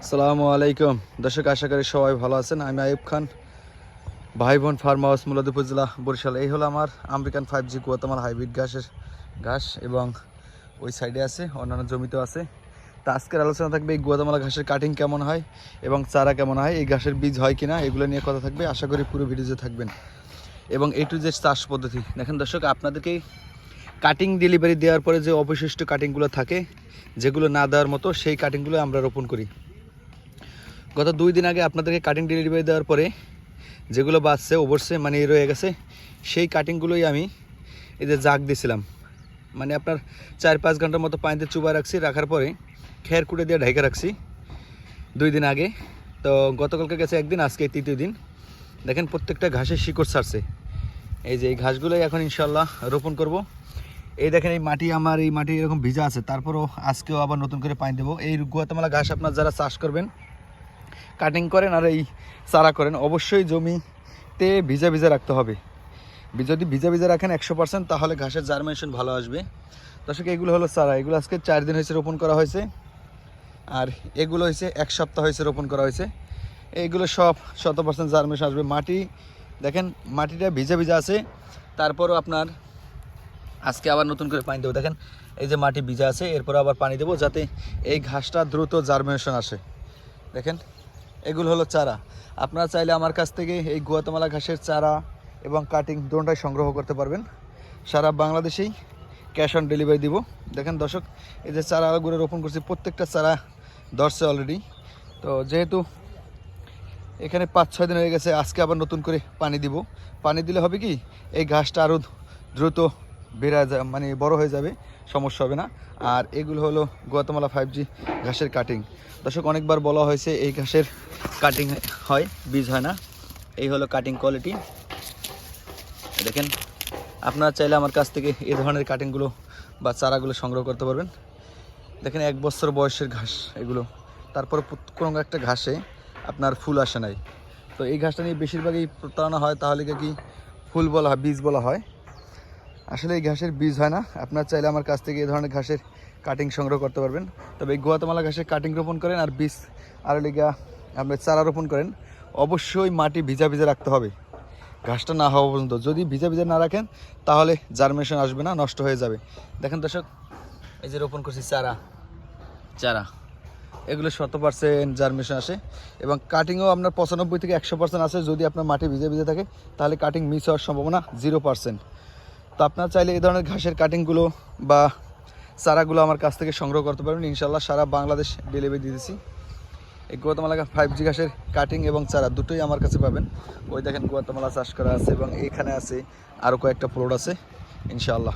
আসসালামু আলাইকুম দর্শক, আশা করি সবাই ভালো আছেন। আমি আইয়ুব খান, ভাই বোন ফার্ম হাউস, মুলাদপুর জেলা, বরিশাল। এই হলো আমার আমেরিকান 5G গুয়াতেমালা হাইব্রিড ঘাস এবং ওই সাইডে আছে, অন্যান্য জমিতেও আছে। তা আজকের আলোচনা থাকবে এই গুয়াতেমালা ঘাসের কাটিং কেমন হয় এবং চারা কেমন হয়, এই ঘাসের বীজ হয় কিনা, এগুলো নিয়ে কথা থাকবে। আশা করি পুরো ভিডিওতে থাকবেন এবং A to Z চাষ পদ্ধতি দেখেন। দর্শক, আপনাদেরকে কাটিং ডেলিভারি দেওয়ার পরে যে অবশিষ্ট কাটিংগুলো থাকে, যেগুলো না দেওয়ার মতো, সেই কাটিংগুলো আমরা রোপণ করি। গত 2 দিন আগে আপনাদেরকে কাটিং ডেলিভারি দেওয়ার পরে যেগুলো বাঁচছে, ওভারসে মানে রয়ে গেছে, সেই কাটিংগুলোই আমি এই যে জাগ দিয়েছিলাম, মানে আপনার 4-5 ঘন্টার মতো পানিতে চুবা রাখছি, রাখার পরে খের কুটে দিয়ে ঢেকে রাখছি 2 দিন আগে। তো গতকালকে গেছে একদিন, আজকে 3য় দিন। দেখেন প্রত্যেকটা ঘাসের শিকড় ছাড়ছে। এই যে এই ঘাসগুলোই এখন ইনশাল্লাহ রোপণ করব। এই দেখেন এই মাটি, আমার এই মাটি এরকম ভিজা আছে, তারপরও আজকেও আবার নতুন করে পানি দেবো। এই গুয়াতেমালা ঘাস আপনার যারা চাষ করবেন, কাটিং করেন আর এই চারা করেন, অবশ্যই জমিতে ভিজা ভিজা রাখতে হবে। যদি ভিজা ভিজা রাখেন 100%, তাহলে ঘাসের জার্মিনেশন ভালো আসবে। দর্শক, এগুলো হলো চারা, এগুলো আজকে 4 দিন হয়েছে রোপণ করা হয়েছে, আর এগুলো হয়েছে 1 সপ্তাহ হয়েছে রোপণ করা হয়েছে। এইগুলো সব 100% জার্মিনেশন আসবে। মাটি দেখেন, মাটিটা ভিজা ভিজা আছে, তারপরও আপনার আজকে আবার নতুন করে পানি দেবো। দেখেন এই যে মাটি ভিজা আছে, এরপর আবার পানি দেবো যাতে এই ঘাসটা দ্রুত জার্মিনেশন আসে। দেখেন এগুলো হলো চারা। আপনারা চাইলে আমার কাছ থেকে এই গুয়াতেমালা ঘাসের চারা এবং কাটিং দুটোটাই সংগ্রহ করতে পারবেন। সারা বাংলাদেশেই ক্যাশ অন ডেলিভারি দিব। দেখেন দর্শক, এই যে চারাগুলো রোপণ করছি, প্রত্যেকটা চারা ধরছে অলরেডি। তো যেহেতু এখানে 5-6 দিন হয়ে গেছে, আজকে আবার নতুন করে পানি দিব। পানি দিলে হবে কি, এই ঘাসটা আরও দ্রুত বেড়ে যায়, মানে বড় হয়ে যাবে, সমস্যা হবে না। আর এগুলো হলো গুয়াতেমালা 5G ঘাসের কাটিং। দর্শক, অনেকবার বলা হয়েছে এই ঘাসের কাটিং হয়, বীজ হয় না। এই হলো কাটিং কোয়ালিটি। দেখেন, আপনারা চাইলে আমার কাছ থেকে এই ধরনের কাটিংগুলো বা চারাগুলো সংগ্রহ করতে পারবেন। দেখেন 1 বছর বয়সের ঘাস এগুলো, তারপর কোনো একটা ঘাসে আপনার ফুল আসে নাই। তো এই ঘাসটা নিয়ে বেশিরভাগই প্রতারণা হয়, তাহলে কি ফুল বলা হয়, বীজ বলা হয়। আসলে এই ঘাসের বীজ হয় না। আপনার চাইলে আমার কাছ থেকে এই ধরনের ঘাসের কাটিং সংগ্রহ করতে পারবেন। তবে এই গুয়াতেমালা ঘাসের কাটিং রোপণ করেন আর বীজ আর লিগা আপনি চারা রোপণ করেন, অবশ্যই মাটি ভিজা ভিজা রাখতে হবে ঘাসটা না হওয়া পর্যন্ত। যদি ভিজা ভিজা না রাখেন, তাহলে জার্মিনেশন আসবে না, নষ্ট হয়ে যাবে। দেখেন দর্শক, এই যে রোপণ করছি চারা এগুলো 100% জার্মিনেশন আসে এবং কাটিংও আপনার 95 থেকে 100% আসে। যদি আপনার মাটি ভিজে ভিজে থাকে, তাহলে কাটিং মিস হওয়ার সম্ভাবনা 0%। তো আপনারা চাইলে এই ধরনের ঘাসের কাটিংগুলো বা চারাগুলো আমার কাছ থেকে সংগ্রহ করতে পারবেন। ইনশাল্লাহ সারা বাংলাদেশ ডেলিভারি দিয়ে দিচ্ছি। এই গুয়াতেমালা 5G ঘাসের কাটিং এবং চারা দুটোই আমার কাছে পাবেন। ওই দেখেন গুয়াতেমালা চাষ করা আছে এবং এখানে আছে আরও কয়েকটা প্লট আছে ইনশাআল্লাহ।